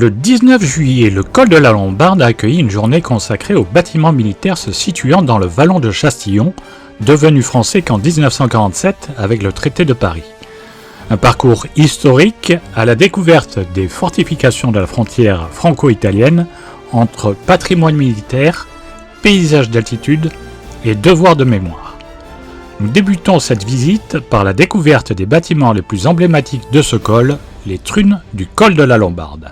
Le 19 juillet, le col de la Lombarde a accueilli une journée consacrée aux bâtiments militaires se situant dans le vallon de Chastillon, devenu français qu'en 1947 avec le traité de Paris. Un parcours historique à la découverte des fortifications de la frontière franco-italienne entre patrimoine militaire, paysage d'altitude et devoir de mémoire. Nous débutons cette visite par la découverte des bâtiments les plus emblématiques de ce col, les trunes du col de la Lombarde.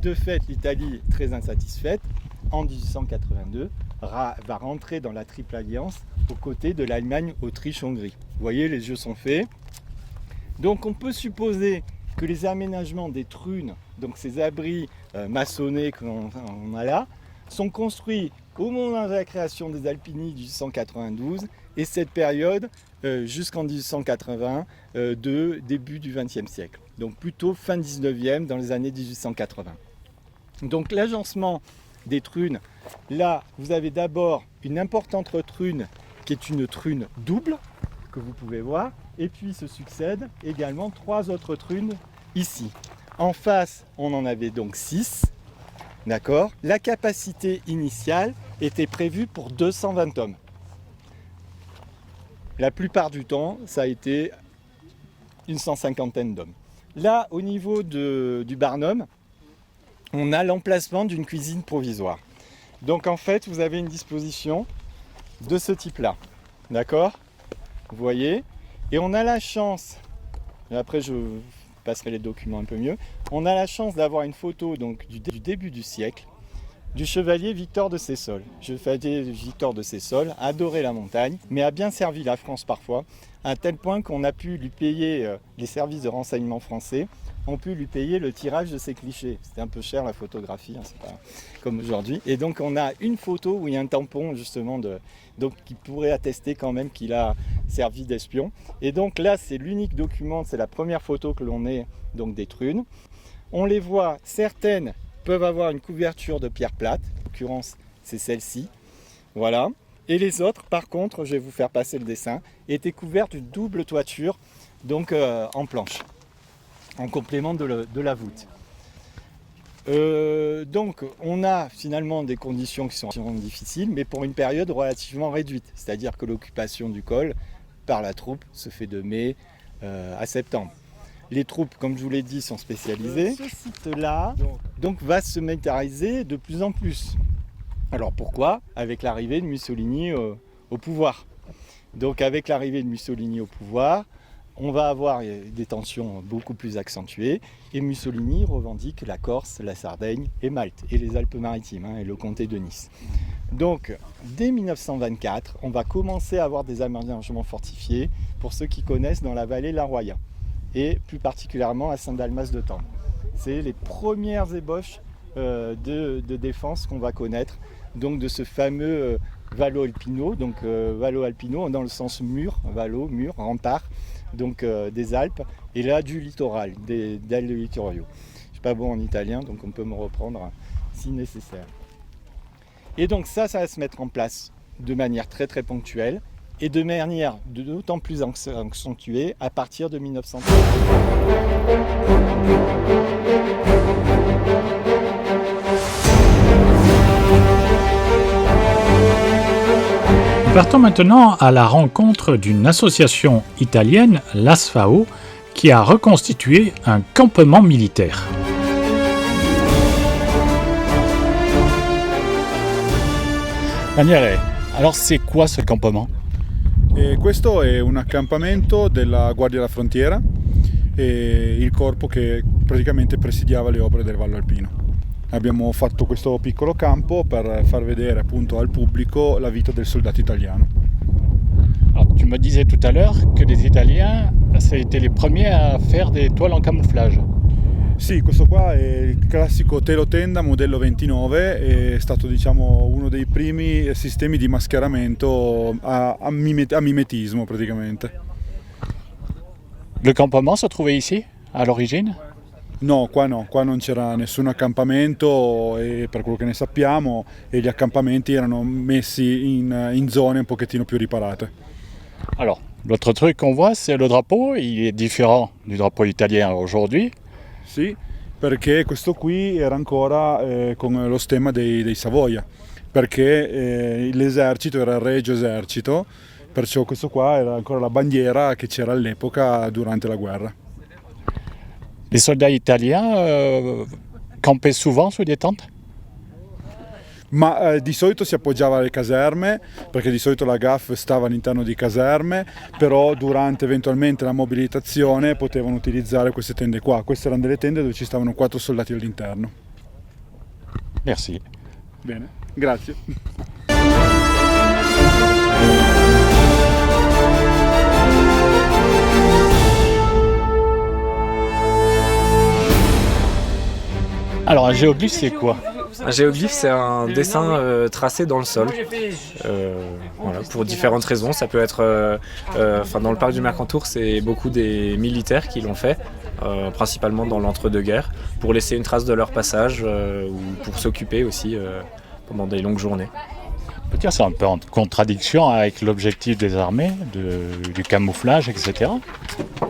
De fait, l'Italie, très insatisfaite, en 1882, va rentrer dans la Triple Alliance aux côtés de l'Allemagne, Autriche, Hongrie. Vous voyez, les jeux sont faits. Donc on peut supposer que les aménagements des trunes, donc ces abris maçonnés qu'on a là, sont construits au moment de la création des Alpini 1892 et cette période jusqu'en 1880 de début du XXe siècle. Donc plutôt fin 19e, dans les années 1880. Donc l'agencement des trunes, là vous avez d'abord une importante trune qui est une trune double que vous pouvez voir et puis se succèdent également trois autres trunes ici. En face on en avait donc 6, d'accord. La capacité initiale était prévue pour 220 hommes. La plupart du temps ça a été une 150aine d'hommes. Là au niveau du Barnum, on a l'emplacement d'une cuisine provisoire. Donc en fait, vous avez une disposition de ce type-là. D'accord ? Vous voyez ? Et on a la chance, et après je passerai les documents un peu mieux, on a la chance d'avoir une photo donc, du début du siècle du chevalier Victor de Sessol. Le chevalier Victor de Sessol adorait la montagne, mais a bien servi la France parfois, à tel point qu'on a pu lui payer, les services de renseignement français ont pu lui payer le tirage de ses clichés. C'était un peu cher la photographie, hein, c'est pas comme aujourd'hui. Et donc on a une photo où il y a un tampon justement donc qui pourrait attester quand même qu'il a servi d'espion. Et donc là c'est l'unique document, c'est la première photo que l'on ait donc des trunes. On les voit, certaines peuvent avoir une couverture de pierre plate, en l'occurrence c'est celle-ci, voilà. Et les autres, par contre, je vais vous faire passer le dessin, étaient couvertes d'une double toiture, donc en planche, en complément de la voûte. Donc on a finalement des conditions qui sont difficiles, mais pour une période relativement réduite, c'est-à-dire que l'occupation du col par la troupe se fait de mai à septembre. Les troupes, comme je vous l'ai dit, sont spécialisées. Ce site-là donc, va se militariser de plus en plus. Alors pourquoi ? Avec l'arrivée de Mussolini au pouvoir. Donc avec l'arrivée de Mussolini au pouvoir, on va avoir des tensions beaucoup plus accentuées et Mussolini revendique la Corse, la Sardaigne et Malte et les Alpes-Maritimes et le comté de Nice. Donc dès 1924, on va commencer à avoir des aménagements fortifiés pour ceux qui connaissent dans la vallée de la Roya et plus particulièrement à Saint-Dalmas-de-Tendre. C'est les premières ébauches de défense qu'on va connaître, donc de ce fameux Vallo Alpino, donc Vallo Alpino dans le sens mur, Vallo, mur, rempart, donc des Alpes, et là du littoral, des littoraux. Je ne suis pas bon en italien, donc on peut me reprendre si nécessaire. Et donc ça va se mettre en place de manière très très ponctuelle, et de manière d'autant plus accentuée à partir de 1930. Partons maintenant à la rencontre d'une association italienne, l'ASFAO, qui a reconstitué un campement militaire. Daniele, alors c'est quoi ce campement ? Questo è un accampamento della Guardia della Frontiera, il corpo che praticamente presidiava le opere del Vallo Alpino. Abbiamo fatto questo piccolo campo per far vedere appunto al pubblico la vita del soldato italiano. Alors, tu me disais tout à l'heure que les Italiens, ça a été les premiers à faire des toiles en camouflage. Sì, questo qua è il classico telo tenda modello 29, è stato diciamo uno dei primi sistemi di mascaramento a mimetismo praticamente. Le campement se trouvait ici, à l'origine ? No, qua non c'era nessun accampamento e per quello che ne sappiamo e gli accampamenti erano messi in zone un pochettino più riparate. Alors, l'autre truc qu'on voit, c'est le drapeau, il est différent du drapeau italien aujourd'hui. Sì, perché questo qui era ancora con lo stemma dei Savoia, perché l'esercito era il Regio Esercito, perciò questo qua era ancora la bandiera che c'era all'epoca durante la guerra. Les soldats italiens campaient souvent sous des tentes? Ma di solito si appoggiava alle caserme, perché di solito la GAF stava all'interno di caserme, però durante eventualmente la mobilitazione potevano utilizzare queste tende qua. Queste erano delle tende dove ci stavano 4 soldati all'interno. Merci. Bene, grazie. Alors, un géoglyphe, c'est quoi? Un géoglyphe, c'est un dessin tracé dans le sol, voilà, pour différentes raisons. Ça peut être, dans le parc du Mercantour, c'est beaucoup des militaires qui l'ont fait, principalement dans l'entre-deux-guerres, pour laisser une trace de leur passage ou pour s'occuper aussi pendant des longues journées. On peut dire que c'est un peu en contradiction avec l'objectif des armées, du camouflage, etc.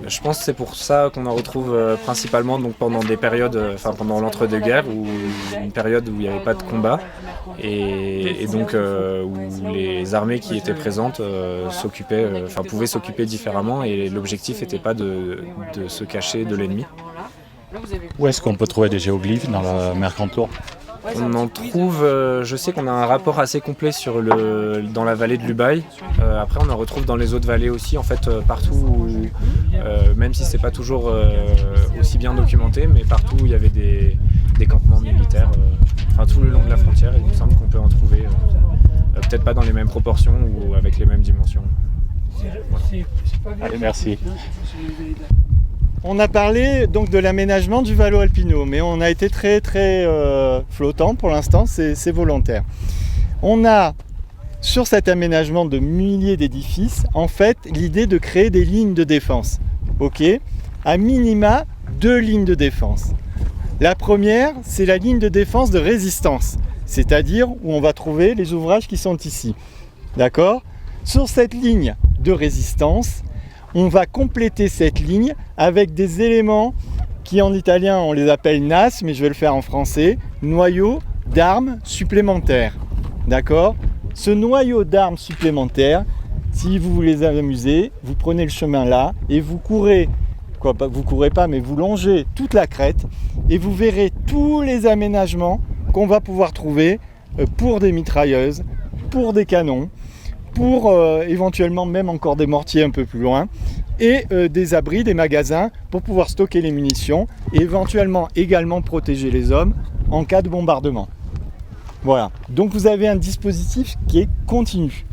Je pense que c'est pour ça qu'on en retrouve principalement donc, pendant des périodes, pendant l'entre-deux-guerres, ou une période où il n'y avait pas de combat, et donc où les armées qui étaient présentes pouvaient s'occuper différemment, et l'objectif n'était pas de se cacher de l'ennemi. Où est-ce qu'on peut trouver des géoglyphes dans le Mercantour? On en trouve, je sais qu'on a un rapport assez complet dans la vallée de l'Ubaye. Après, on en retrouve dans les autres vallées aussi, en fait, partout, même si c'est pas toujours aussi bien documenté, mais partout où il y avait des campements militaires, tout le long de la frontière, il me semble qu'on peut en trouver, peut-être pas dans les mêmes proportions ou avec les mêmes dimensions. Allez, merci. On a parlé donc de l'aménagement du Vallo Alpino, mais on a été très flottant pour l'instant, c'est volontaire. On a sur cet aménagement de milliers d'édifices, en fait, l'idée de créer des lignes de défense. Ok, à minima 2 lignes de défense. La première, c'est la ligne de défense de résistance, c'est-à-dire où on va trouver les ouvrages qui sont ici. D'accord ? Sur cette ligne de résistance, on va compléter cette ligne avec des éléments qui en italien on les appelle NAS, mais je vais le faire en français, noyau d'armes supplémentaires. D'accord ? Ce noyau d'armes supplémentaires, si vous voulez amuser, vous prenez le chemin là et vous courez, vous courez pas, mais vous longez toute la crête et vous verrez tous les aménagements qu'on va pouvoir trouver pour des mitrailleuses, pour des canons, pour éventuellement même encore des mortiers un peu plus loin, et des abris, des magasins pour pouvoir stocker les munitions et éventuellement également protéger les hommes en cas de bombardement. Voilà, donc vous avez un dispositif qui est continu.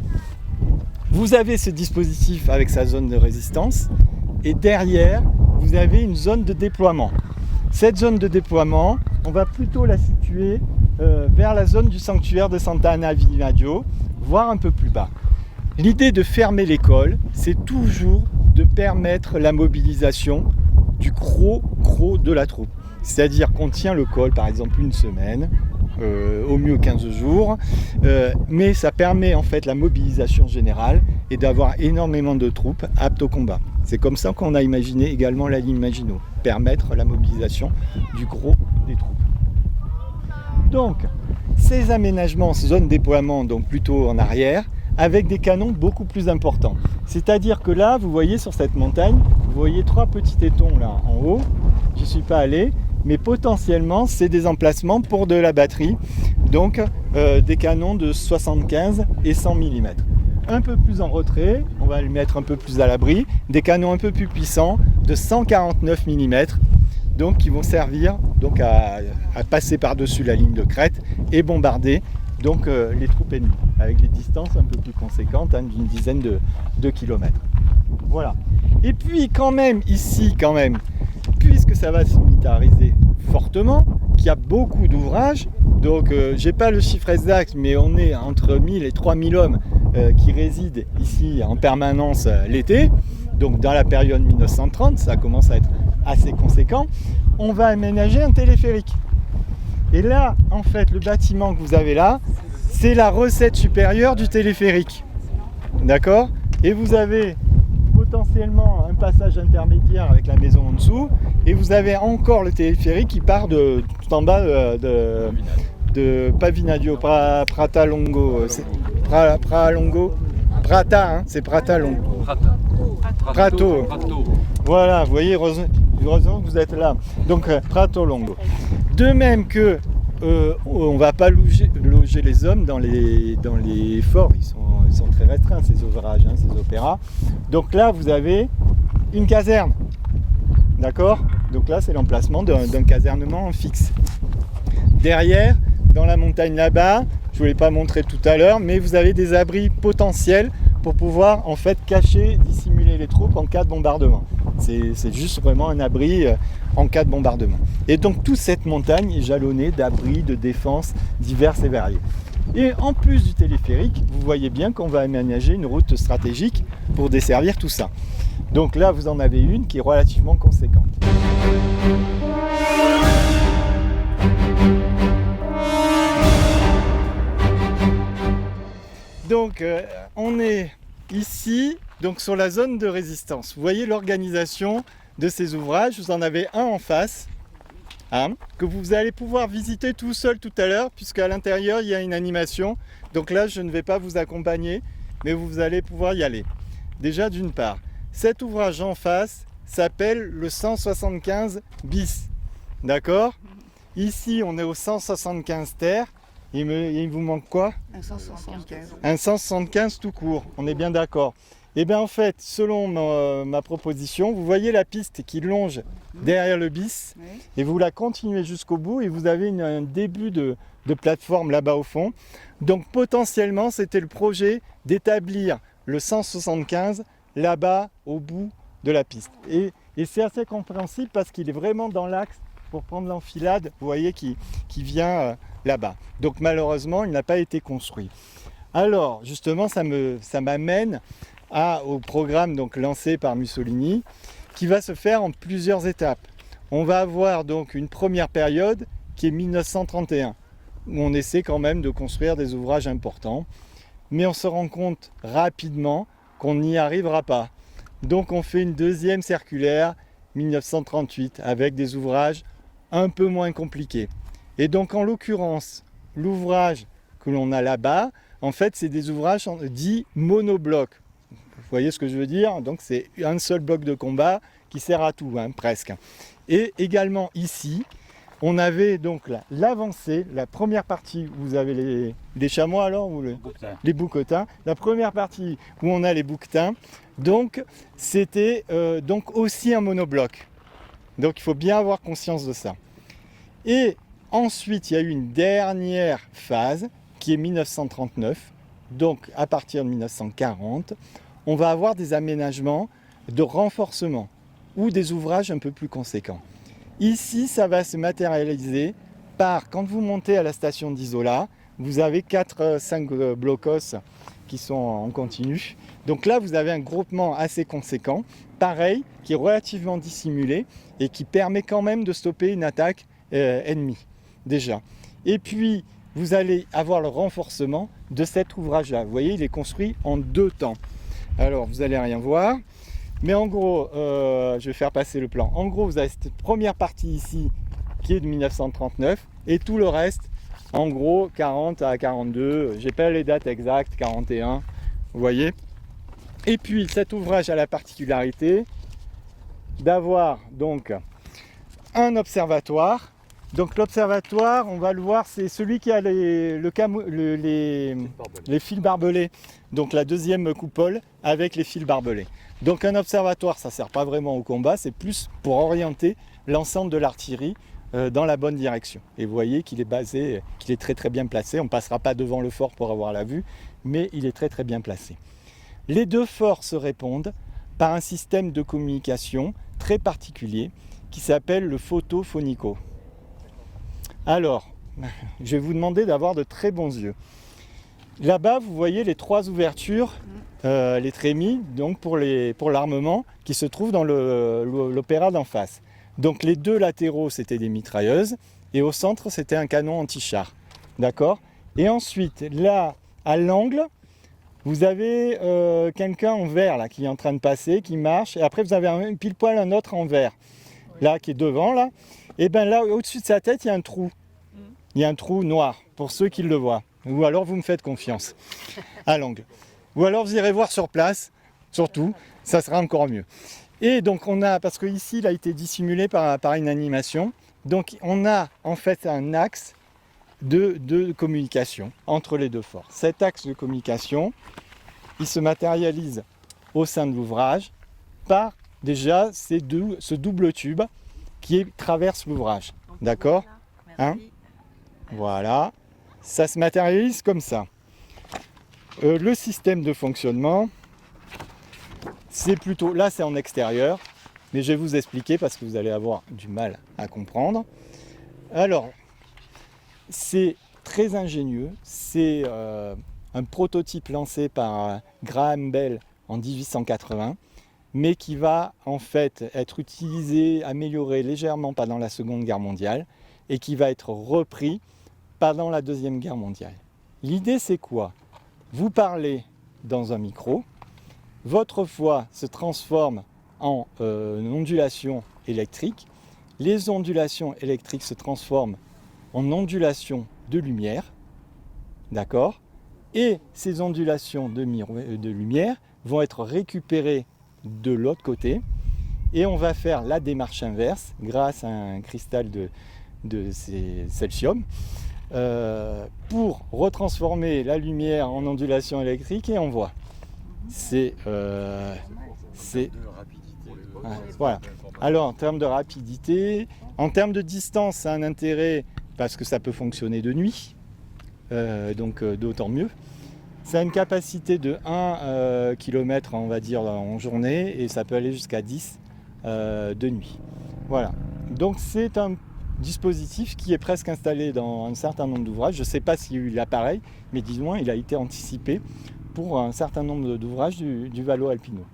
Vous avez ce dispositif avec sa zone de résistance et derrière vous avez une zone de déploiement. Cette zone de déploiement, on va plutôt la situer vers la zone du sanctuaire de Santa Anna Villaggio, voire un peu plus bas. L'idée de fermer l'école, c'est toujours de permettre la mobilisation du gros de la troupe. C'est-à-dire qu'on tient le col par exemple une semaine, au mieux 15 jours, mais ça permet en fait la mobilisation générale et d'avoir énormément de troupes aptes au combat. C'est comme ça qu'on a imaginé également la ligne Maginot, permettre la mobilisation du gros des troupes. Donc, ces aménagements, ces zones de déploiement, donc plutôt en arrière, avec des canons beaucoup plus importants. C'est-à-dire que là, vous voyez sur cette montagne, vous voyez 3 petits tétons là en haut, j'y suis pas allé, mais potentiellement c'est des emplacements pour de la batterie, donc des canons de 75 et 100 mm. Un peu plus en retrait, on va les mettre un peu plus à l'abri, des canons un peu plus puissants de 149 mm, donc qui vont servir donc à passer par-dessus la ligne de crête et bombarder donc les troupes ennemies, avec des distances un peu plus conséquentes, d'une dizaine de kilomètres. Voilà. Et puis quand même, ici quand même, puisque ça va se militariser fortement, qu'il y a beaucoup d'ouvrages, donc j'ai pas le chiffre exact, mais on est entre 1000 et 3000 hommes qui résident ici en permanence l'été, donc dans la période 1930, ça commence à être assez conséquent, on va aménager un téléphérique. Et là, en fait, le bâtiment que vous avez là, c'est la recette supérieure du téléphérique. D'accord ? Et vous avez potentiellement un passage intermédiaire avec la maison en dessous, Et vous avez encore le téléphérique qui part de tout en bas de Pavinadio, Pratalongo. Pralongo. Prata, hein, c'est Pratalongo. Prato. Voilà, vous voyez, heureusement que vous êtes là. Donc, Pratolongo. De même que on ne va pas loger les hommes dans les forts, ils sont très restreints, ces ouvrages, hein, ces opéras. Donc là, vous avez une caserne. D'accord ? Donc là, c'est l'emplacement d'un casernement fixe. Derrière, dans la montagne là-bas, je ne vous l'ai pas montré tout à l'heure, mais vous avez des abris potentiels pour pouvoir en fait cacher, dissimuler les troupes en cas de bombardement. C'est juste vraiment un abri en cas de bombardement. Et donc toute cette montagne est jalonnée d'abris, de défenses diverses et variées. Et en plus du téléphérique, vous voyez bien qu'on va aménager une route stratégique pour desservir tout ça. Donc là, vous en avez une qui est relativement conséquente. Donc on est ici donc sur la zone de résistance. Vous voyez l'organisation de ces ouvrages. Vous en avez un en face, hein, que vous allez pouvoir visiter tout seul tout à l'heure, puisqu'à l'intérieur il y a une animation. Donc là je ne vais pas vous accompagner, mais vous allez pouvoir y aller. Déjà d'une part, cet ouvrage en face s'appelle le 175 bis. D'accord ? Ici on est au 175 terre. Il vous manque quoi ? Un 175. Un 175 tout court, on est bien d'accord. Et bien en fait, selon ma proposition, vous voyez la piste qui longe derrière le bis, Oui. et vous la continuez jusqu'au bout et vous avez un début de plateforme là-bas au fond. Donc potentiellement, c'était le projet d'établir le 175 là-bas au bout de la piste. Et c'est assez compréhensible parce qu'il est vraiment dans l'axe pour prendre l'enfilade, vous voyez, qui vient là-bas. Donc malheureusement, il n'a pas été construit. Alors, justement, ça m'amène au programme donc lancé par Mussolini, qui va se faire en plusieurs étapes. On va avoir donc une première période qui est 1931, où on essaie quand même de construire des ouvrages importants, mais on se rend compte rapidement qu'on n'y arrivera pas. Donc on fait une deuxième circulaire, 1938, avec des ouvrages un peu moins compliqués. Et donc en l'occurrence, l'ouvrage que l'on a là-bas, en fait c'est des ouvrages dits monoblocs. Vous voyez ce que je veux dire ? Donc c'est un seul bloc de combat qui sert à tout, hein, presque. Et également ici, on avait donc l'avancée, la première partie où vous avez les chamois alors ou les bouquetins. La première partie où on a les bouquetins, donc c'était donc aussi un monobloc. Donc il faut bien avoir conscience de ça. Et ensuite, il y a eu une dernière phase qui est 1939. Donc à partir de 1940, on va avoir des aménagements de renforcement ou des ouvrages un peu plus conséquents. Ici, ça va se matérialiser par, quand vous montez à la station d'Isola, vous avez 4-5 blocos qui sont en continu. Donc là, vous avez un groupement assez conséquent, pareil, qui est relativement dissimulé et qui permet quand même de stopper une attaque ennemie, déjà. Et puis, vous allez avoir le renforcement de cet ouvrage-là. Vous voyez, il est construit en 2 temps. Alors, vous n'allez rien voir. Mais en gros, je vais faire passer le plan. En gros, vous avez cette première partie ici qui est de 1939 et tout le reste, en gros, 40 à 42. Je n'ai pas les dates exactes, 41. Vous voyez ? Et puis, cet ouvrage a la particularité d'avoir donc un observatoire. Donc l'observatoire, on va le voir, c'est celui qui a les fils barbelés. Donc la deuxième coupole avec les fils barbelés. Donc un observatoire, ça ne sert pas vraiment au combat, c'est plus pour orienter l'ensemble de l'artillerie dans la bonne direction. Et vous voyez qu'il est basé, qu'il est très très bien placé. On ne passera pas devant le fort pour avoir la vue, mais il est très très bien placé. Les 2 forts se répondent par un système de communication très particulier qui s'appelle le photophonico. Alors, je vais vous demander d'avoir de très bons yeux. Là-bas, vous voyez les 3 ouvertures, les trémies, donc pour l'armement, qui se trouvent dans l'opéra d'en face. Donc les 2 latéraux, c'était des mitrailleuses, et au centre, c'était un canon anti-char. D'accord ? Et ensuite, là, à l'angle, vous avez quelqu'un en vert là, qui est en train de passer, qui marche, et après vous avez pile poil un autre en vert. là, qui est devant, là, et bien là, au-dessus de sa tête, il y a un trou. Il y a un trou noir, pour ceux qui le voient. Ou alors, vous me faites confiance à l'angle. Ou alors, vous irez voir sur place, surtout, ça sera encore mieux. Et donc, on a, parce que ici, il a été dissimulé par une animation, donc on a en fait un axe de communication entre les deux forts. Cet axe de communication, il se matérialise au sein de l'ouvrage par déjà ce double tube qui traverse l'ouvrage. D'accord ? Hein ? Voilà. Ça se matérialise comme ça. Le système de fonctionnement, c'est plutôt... Là, c'est en extérieur, mais je vais vous expliquer parce que vous allez avoir du mal à comprendre. Alors, c'est très ingénieux. C'est un prototype lancé par Graham Bell en 1880, mais qui va en fait être utilisé, amélioré légèrement pendant la Seconde Guerre mondiale et qui va être repris pendant la Deuxième Guerre mondiale. L'idée, c'est quoi ? Vous parlez dans un micro, votre voix se transforme en ondulation électrique, les ondulations électriques se transforment en ondulations de lumière, d'accord ? Et ces ondulations de lumière vont être récupérées de l'autre côté et on va faire la démarche inverse grâce à un cristal de Celsium pour retransformer la lumière en ondulation électrique et en voix. Voilà. Alors en termes de rapidité, en termes de distance, ça a un intérêt parce que ça peut fonctionner de nuit, donc d'autant mieux. Ça a une capacité de 1 km, on va dire, en journée, et ça peut aller jusqu'à 10 de nuit. Voilà. Donc c'est un dispositif qui est presque installé dans un certain nombre d'ouvrages. Je ne sais pas s'il y a eu l'appareil, mais disons, il a été anticipé pour un certain nombre d'ouvrages du Vallo Alpino.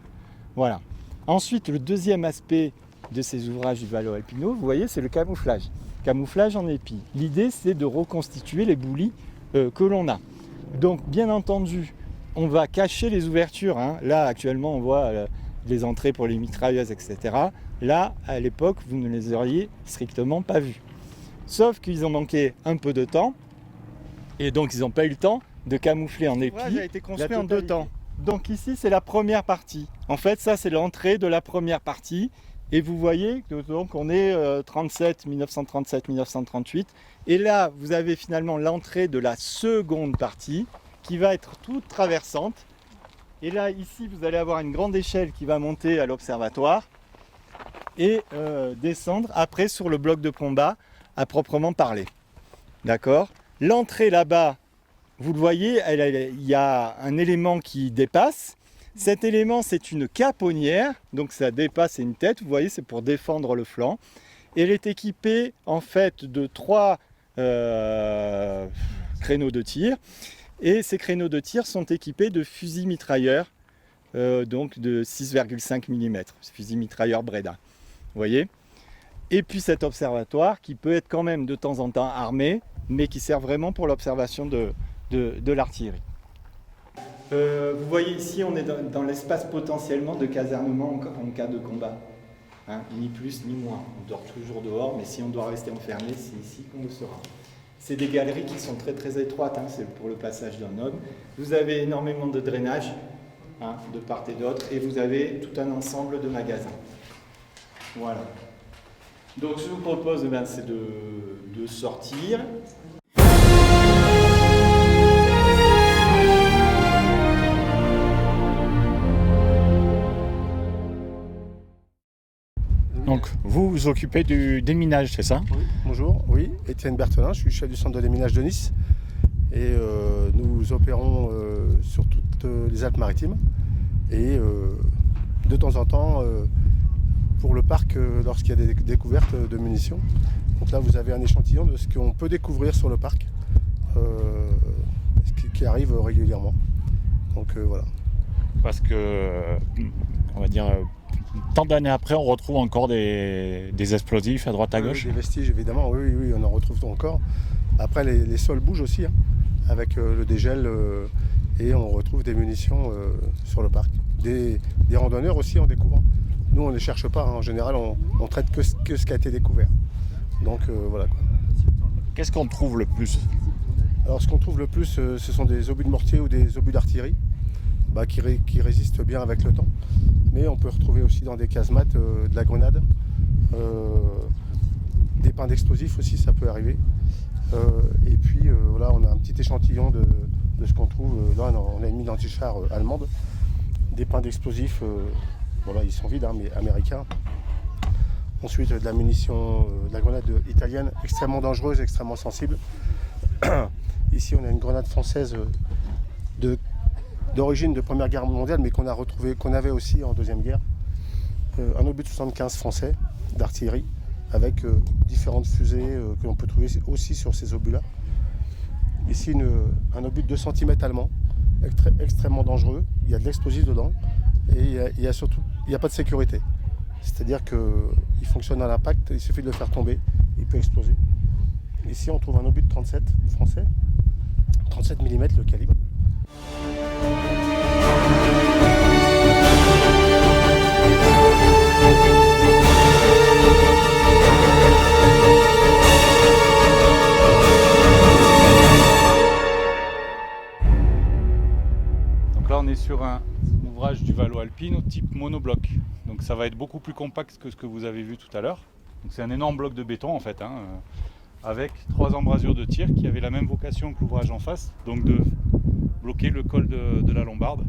Voilà. Ensuite, le deuxième aspect de ces ouvrages du Vallo Alpino, vous voyez, c'est le camouflage. Camouflage en épi. L'idée, c'est de reconstituer les boulis que l'on a. Donc, bien entendu, on va cacher les ouvertures. Hein. Là, actuellement, on voit les entrées pour les mitrailleuses, etc. Là, à l'époque, vous ne les auriez strictement pas vues. Sauf qu'ils ont manqué un peu de temps. Et donc, ils n'ont pas eu le temps de camoufler en épi. Ça a été construit en 2 temps. Donc ici, c'est la première partie. En fait, ça, c'est l'entrée de la première partie. Et vous voyez, donc on est 1937-1938. Et là, vous avez finalement l'entrée de la seconde partie qui va être toute traversante. Et là, ici, vous allez avoir une grande échelle qui va monter à l'observatoire et descendre après sur le bloc de combat à proprement parler. D'accord ? L'entrée là-bas, vous le voyez, il y a un élément qui dépasse. Cet élément, c'est une caponnière, donc ça dépasse une tête, vous voyez, c'est pour défendre le flanc. Et elle est équipée en fait de 3 créneaux de tir. Et ces créneaux de tir sont équipés de fusils mitrailleurs, donc de 6,5 mm, fusil mitrailleur Breda. Vous voyez ? Et puis cet observatoire qui peut être quand même de temps en temps armé, mais qui sert vraiment pour l'observation de l'artillerie. Vous voyez ici, on est dans l'espace potentiellement de casernement en cas de combat. Hein, ni plus ni moins. On dort toujours dehors, mais si on doit rester enfermé, c'est ici qu'on le sera. C'est des galeries qui sont très très étroites, hein, c'est pour le passage d'un homme. Vous avez énormément de drainage, hein, de part et d'autre, et vous avez tout un ensemble de magasins. Voilà. Donc je vous propose, c'est de sortir. Donc, vous vous occupez du déminage, c'est ça ? Oui, bonjour, oui, Étienne Berthelin, je suis chef du centre de déminage de Nice et nous opérons sur toutes les Alpes-Maritimes et de temps en temps pour le parc lorsqu'il y a des découvertes de munitions. Donc là, vous avez un échantillon de ce qu'on peut découvrir sur le parc qui arrive régulièrement. Donc voilà. Parce que, on va dire, tant d'années après, on retrouve encore des explosifs à droite à gauche. Des vestiges, évidemment, oui, on en retrouve encore. Après, les sols bougent aussi, hein, avec le dégel, et on retrouve des munitions sur le parc. Des randonneurs aussi en découvrent. Nous, on ne les cherche pas, hein. En général, on traite que ce qui a été découvert. Donc voilà quoi. Qu'est-ce qu'on trouve le plus? Alors ce qu'on trouve le plus, ce sont des obus de mortier ou des obus d'artillerie qui résistent bien avec le temps. Mais on peut retrouver aussi dans des casemates de la grenade, des pains d'explosifs aussi, ça peut arriver. Et puis voilà, on a un petit échantillon de ce qu'on trouve. Là, on a une mine anti-char allemande, des pains d'explosifs, voilà, ils sont vides, hein, mais américains. Ensuite, de la munition, de la grenade italienne, extrêmement dangereuse, extrêmement sensible. Ici, on a une grenade française d'origine de Première Guerre mondiale, mais qu'on a retrouvé, qu'on avait aussi en Deuxième Guerre. Un obus de 75 français d'artillerie, avec différentes fusées que l'on peut trouver aussi sur ces obus-là. Ici, un obus de 2 cm allemand, extrêmement dangereux. Il y a de l'explosif dedans et il n'y a pas de sécurité. C'est-à-dire qu'il fonctionne à l'impact, il suffit de le faire tomber, il peut exploser. Ici, on trouve un obus de 37 français, 37 mm le calibre. Donc là, on est sur un ouvrage du Valo Alpino type monobloc. Donc ça va être beaucoup plus compact que ce que vous avez vu tout à l'heure. Donc c'est un énorme bloc de béton en fait, hein, avec 3 embrasures de tir qui avaient la même vocation que l'ouvrage en face, donc de bloquer le col de la Lombarde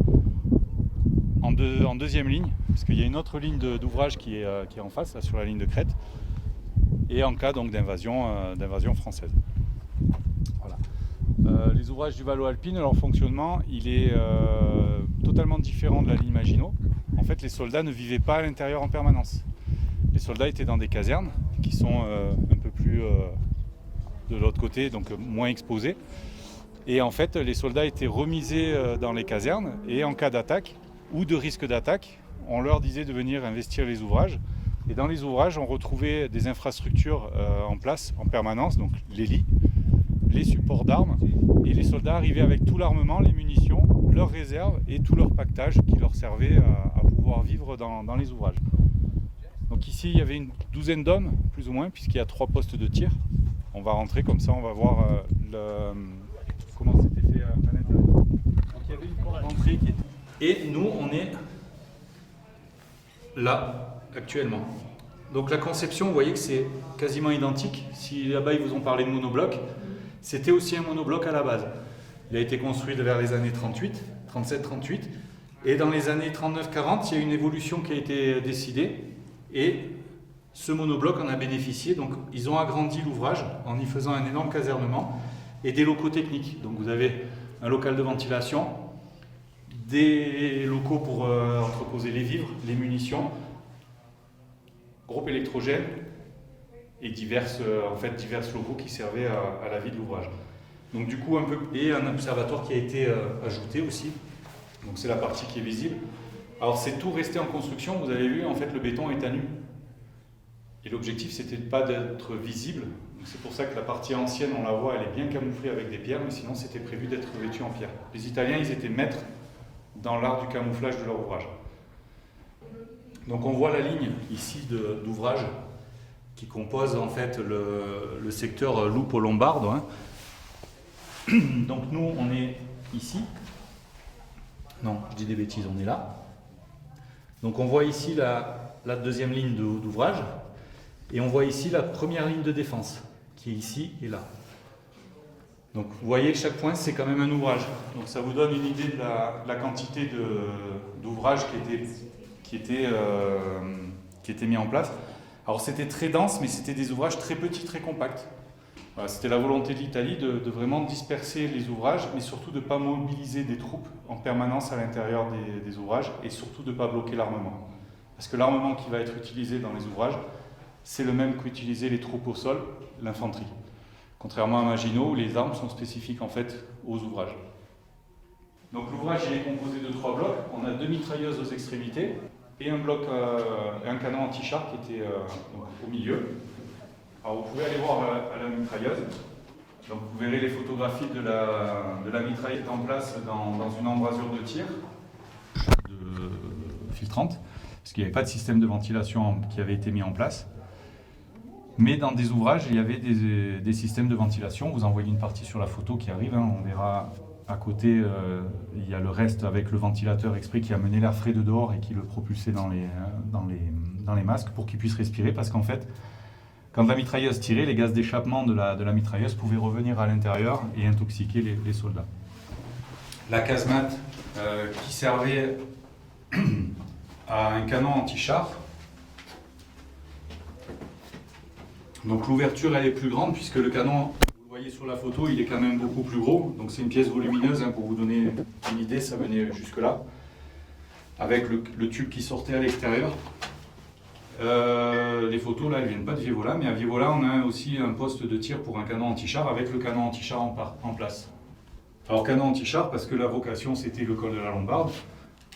en deuxième ligne, parce qu'il y a une autre ligne d'ouvrage qui est en face, là, sur la ligne de crête, et en cas donc d'invasion française. Voilà. Les ouvrages du Valo Alpine, leur fonctionnement, il est totalement différent de la ligne Maginot. En fait, les soldats ne vivaient pas à l'intérieur en permanence. Les soldats étaient dans des casernes qui sont un peu plus de l'autre côté, donc moins exposés. Et en fait, les soldats étaient remisés dans les casernes et en cas d'attaque ou de risque d'attaque, on leur disait de venir investir les ouvrages. Et dans les ouvrages, on retrouvait des infrastructures en place en permanence, donc les lits, les supports d'armes. Et les soldats arrivaient avec tout l'armement, les munitions, leurs réserves et tout leur pactage qui leur servait à pouvoir vivre dans les ouvrages. Donc ici, il y avait une douzaine d'hommes, plus ou moins, puisqu'il y a 3 postes de tir. On va rentrer comme ça, on va voir comment c'était fait à l'intérieur. Donc il y avait une porte d'entrée qui était... Et nous, on est là, actuellement. Donc la conception, vous voyez que c'est quasiment identique. Si là-bas, ils vous ont parlé de monobloc, c'était aussi un monobloc à la base. Il a été construit vers les années 37-38. Et dans les années 39-40, il y a une évolution qui a été décidée. Et ce monobloc en a bénéficié. Donc ils ont agrandi l'ouvrage en y faisant un énorme casernement et des locaux techniques. Donc vous avez un local de ventilation, des locaux pour entreposer les vivres, les munitions, groupe électrogène et divers locaux qui servaient à la vie de l'ouvrage. Donc du coup et un observatoire qui a été ajouté aussi. Donc c'est la partie qui est visible. Alors c'est tout resté en construction, vous avez vu, en fait le béton est à nu. Et l'objectif c'était pas d'être visible. C'est pour ça que la partie ancienne, on la voit, elle est bien camouflée avec des pierres, mais sinon c'était prévu d'être revêtu en pierre. Les Italiens, ils étaient maîtres dans l'art du camouflage de leur ouvrage. Donc on voit la ligne ici d'ouvrage qui compose en fait le secteur Lupo-Lombardo. Hein. Donc nous, on est ici. Non, je dis des bêtises, on est là. Donc on voit ici la deuxième ligne d'ouvrage et on voit ici la première ligne de défense qui est ici et là. Donc vous voyez que chaque point c'est quand même un ouvrage. Donc ça vous donne une idée de la quantité d'ouvrages qui étaient mis en place. Alors c'était très dense, mais c'était des ouvrages très petits, très compacts. Voilà, c'était la volonté de l'Italie de vraiment disperser les ouvrages, mais surtout de ne pas mobiliser des troupes en permanence à l'intérieur des ouvrages et surtout de ne pas bloquer l'armement. Parce que l'armement qui va être utilisé dans les ouvrages, c'est le même qu'utilisaient les troupes au sol, l'infanterie. Contrairement à Maginot, où les armes sont spécifiques en fait aux ouvrages. Donc l'ouvrage est composé de 3 blocs. On a 2 mitrailleuses aux extrémités et un canon anti-char qui était au milieu. Alors vous pouvez aller voir à la mitrailleuse. Donc vous verrez les photographies de la mitrailleuse en place dans une embrasure de tir filtrante. parce qu'il n'y avait pas de système de ventilation qui avait été mis en place. Mais dans des ouvrages, il y avait des systèmes de ventilation. Vous en voyez une partie sur la photo qui arrive, hein. On verra à côté, il y a le reste avec le ventilateur exprès qui amenait l'air frais de dehors et qui le propulsait dans les masques pour qu'ils puissent respirer, parce qu'en fait, quand la mitrailleuse tirait, les gaz d'échappement de la mitrailleuse pouvaient revenir à l'intérieur et intoxiquer les soldats. La casemate qui servait à un canon anti-char. Donc l'ouverture elle est plus grande puisque le canon, vous le voyez sur la photo, il est quand même beaucoup plus gros. Donc c'est une pièce volumineuse, hein, pour vous donner une idée, ça venait jusque là. Avec le tube qui sortait à l'extérieur. Les photos là, elles viennent pas de Vievola, mais à Vievola on a aussi un poste de tir pour un canon anti-char avec le canon anti-char en place. Alors canon anti-char parce que la vocation c'était le col de la Lombarde.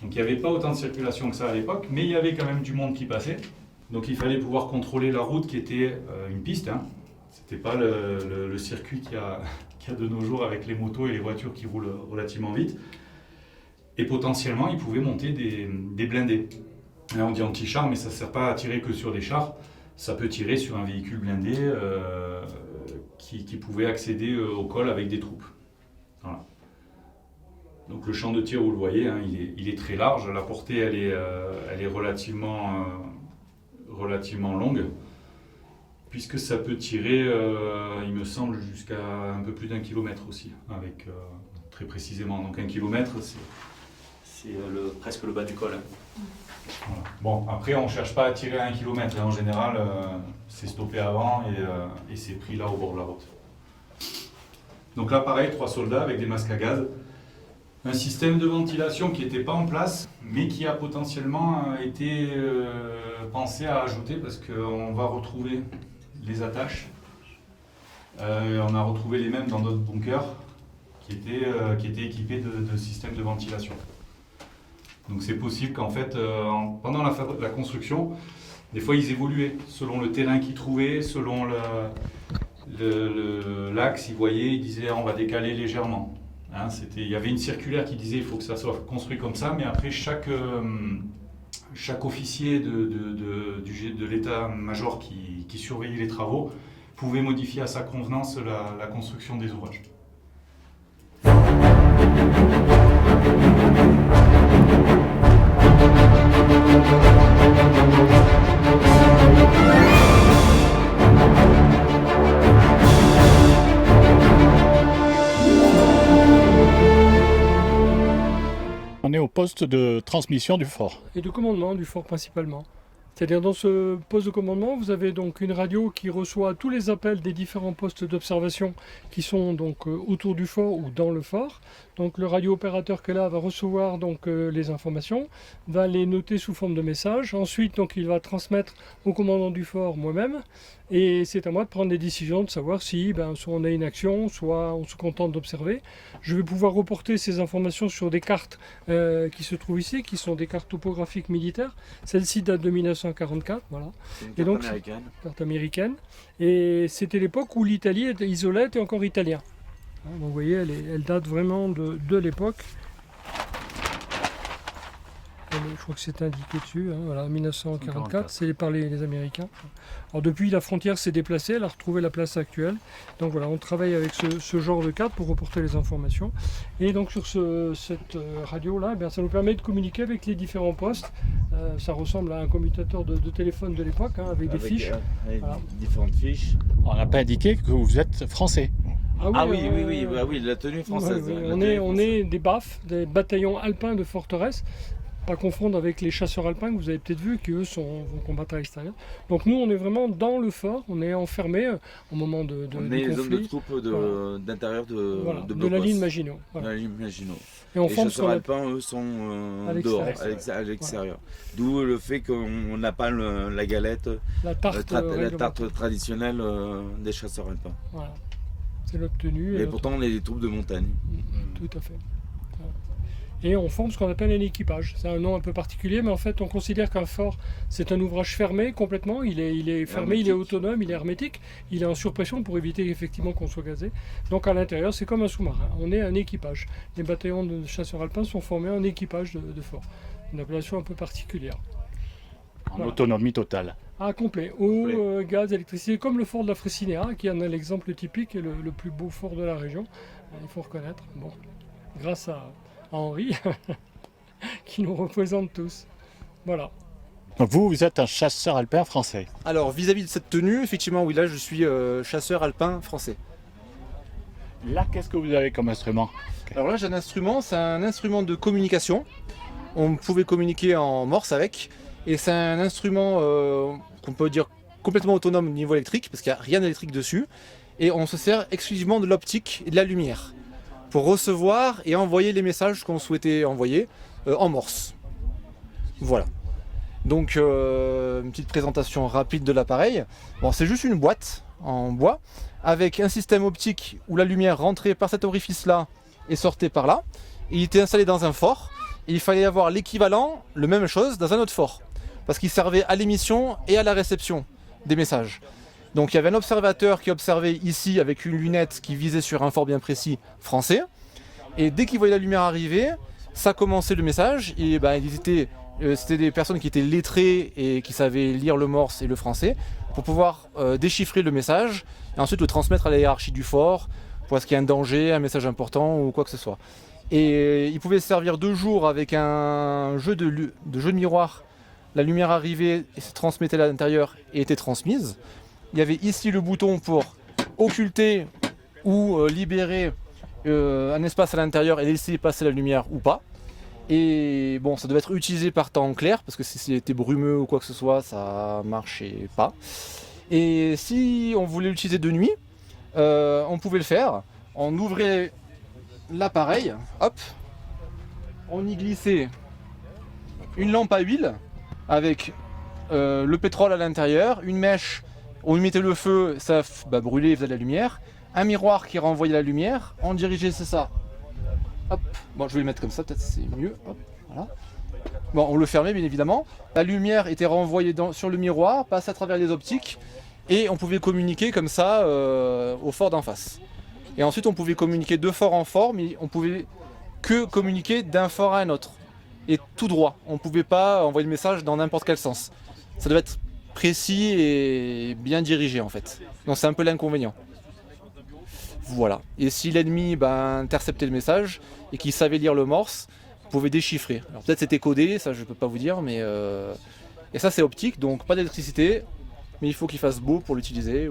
Donc il n'y avait pas autant de circulation que ça à l'époque, mais il y avait quand même du monde qui passait. Donc il fallait pouvoir contrôler la route qui était une piste. Hein. C'était pas le circuit qu'il y a de nos jours avec les motos et les voitures qui roulent relativement vite. Et potentiellement, ils pouvaient monter des blindés. Là, on dit anti-char, mais ça ne sert pas à tirer que sur des chars. Ça peut tirer sur un véhicule blindé qui pouvait accéder au col avec des troupes. Voilà. Donc le champ de tir, vous le voyez, hein, il est très large. La portée, elle est relativement longue, puisque ça peut tirer, il me semble, jusqu'à un peu plus d'1 kilomètre aussi, avec très précisément. Donc 1 kilomètre, c'est presque le bas du col. Hein. Voilà. Bon, après, on ne cherche pas à tirer à 1 kilomètre. Hein. En général, c'est stoppé avant et c'est pris là au bord de la route. Donc là, pareil, 3 soldats avec des masques à gaz. Un système de ventilation qui n'était pas en place, mais qui a potentiellement été pensé à ajouter parce qu'on va retrouver les attaches. On a retrouvé les mêmes dans d'autres bunkers qui étaient équipés de systèmes de ventilation. Donc c'est possible qu'en fait, pendant la construction, des fois ils évoluaient selon le terrain qu'ils trouvaient, selon l'axe, ils voyaient, ils disaient on va décaler légèrement. Hein, il y avait une circulaire qui disait il faut que ça soit construit comme ça, mais après chaque officier de l'état-major qui surveillait les travaux pouvait modifier à sa convenance la construction des ouvrages. On est au poste de transmission du fort. Et de commandement du fort principalement. C'est-à-dire dans ce poste de commandement, vous avez donc une radio qui reçoit tous les appels des différents postes d'observation qui sont donc autour du fort ou dans le fort. Donc le radio-opérateur qui est là va recevoir donc les informations, va les noter sous forme de messages. Ensuite, donc, il va transmettre au commandant du fort, moi-même. Et c'est à moi de prendre des décisions, de savoir si soit on a une action, soit on se contente d'observer. Je vais pouvoir reporter ces informations sur des cartes qui se trouvent ici, qui sont des cartes topographiques militaires. Celle-ci date de 1944, voilà. C'est une Et donc, carte américaine. Et c'était l'époque où l'Italie était isolée, était encore italien. Donc, vous voyez, elle date vraiment de l'époque. Je crois que c'est indiqué dessus, hein, voilà, 1944, c'est par les Américains. Alors depuis, la frontière s'est déplacée, elle a retrouvé la place actuelle. Donc voilà, on travaille avec ce genre de carte pour reporter les informations. Et donc sur cette radio-là, ça nous permet de communiquer avec les différents postes. Ça ressemble à un commutateur de téléphone de l'époque, hein, avec des fiches. Voilà. Différentes fiches. On n'a pas indiqué que vous êtes français. Oui, la tenue française. Oui. On est des BAF, des bataillons alpins de forteresse. Pas confondre avec les chasseurs alpins que vous avez peut-être vu, qui eux vont combattre à l'extérieur. Donc nous, on est vraiment dans le fort, on est enfermé au moment de on est les zones de troupes d'intérieur de la ligne Maginot. Voilà. La ligne Maginot. Et les chasseurs alpins, eux, sont dehors, à l'extérieur. D'où le fait qu'on n'a pas la galette, la tarte traditionnelle des chasseurs alpins. Voilà. C'est notre tenue. Et pourtant, on est des troupes de montagne. Tout à fait. Et on forme ce qu'on appelle un équipage. C'est un nom un peu particulier, mais en fait, on considère qu'un fort, c'est un ouvrage fermé complètement. Il est fermé, il est autonome, il est hermétique. Il est en surpression pour éviter effectivement qu'on soit gazé. Donc à l'intérieur, c'est comme un sous-marin. On est un équipage. Les bataillons de chasseurs alpins sont formés en équipage de fort. Une appellation un peu particulière. En autonomie totale. Ah, complet. Eau, gaz, électricité, comme le fort de la Fressinéa, qui en est l'exemple typique et le plus beau fort de la région. Il faut reconnaître. Bon, grâce à Henri, qui nous représente tous. Voilà. Donc vous êtes un chasseur alpin français. Alors vis-à-vis de cette tenue, effectivement, oui, là je suis chasseur alpin français. Là, qu'est-ce que vous avez comme instrument? Alors là j'ai un instrument, c'est un instrument de communication. On pouvait communiquer en morse avec. Et c'est un instrument qu'on peut dire complètement autonome au niveau électrique, parce qu'il n'y a rien d'électrique dessus. Et on se sert exclusivement de l'optique et de la lumière pour recevoir et envoyer les messages qu'on souhaitait envoyer en morse. Voilà. Donc une petite présentation rapide de l'appareil. Bon, c'est juste une boîte en bois avec un système optique où la lumière rentrait par cet orifice-là et sortait par là. Et il était installé dans un fort. Et il fallait avoir l'équivalent, le même chose, dans un autre fort. Parce qu'il servait à l'émission et à la réception des messages. Donc il y avait un observateur qui observait ici avec une lunette qui visait sur un fort bien précis français. Et dès qu'il voyait la lumière arriver, ça commençait le message. Et c'était des personnes qui étaient lettrées et qui savaient lire le morse et le français pour pouvoir déchiffrer le message et ensuite le transmettre à la hiérarchie du fort pour est-ce qu'il y a un danger, un message important ou quoi que ce soit. Et il pouvait se servir 2 jours avec un jeu de miroir. La lumière arrivait et se transmettait à l'intérieur et était transmise. Il y avait ici le bouton pour occulter ou libérer un espace à l'intérieur et laisser passer la lumière ou pas. Et bon, ça devait être utilisé par temps clair, parce que si c'était brumeux ou quoi que ce soit, ça marchait pas. Et si on voulait l'utiliser de nuit, on pouvait le faire. On ouvrait l'appareil, hop, on y glissait une lampe à huile avec le pétrole à l'intérieur, une mèche, on y mettait le feu, ça brûlait et faisait de la lumière, un miroir qui renvoyait la lumière, on dirigeait, c'est ça. Hop, bon, je vais le mettre comme ça, peut-être c'est mieux. Hop, voilà. Bon, on le fermait bien évidemment. La lumière était renvoyée sur le miroir, passait à travers les optiques, et on pouvait communiquer comme ça au fort d'en face. Et ensuite, on pouvait communiquer de fort en fort, mais on pouvait que communiquer d'un fort à un autre. Et tout droit. On ne pouvait pas envoyer le message dans n'importe quel sens. Ça devait être précis et bien dirigé en fait. Donc c'est un peu l'inconvénient. Voilà. Et si l'ennemi interceptait le message et qu'il savait lire le morse, il pouvait déchiffrer. Alors peut-être c'était codé, ça je peux pas vous dire, mais et ça c'est optique, donc pas d'électricité, mais il faut qu'il fasse beau pour l'utiliser.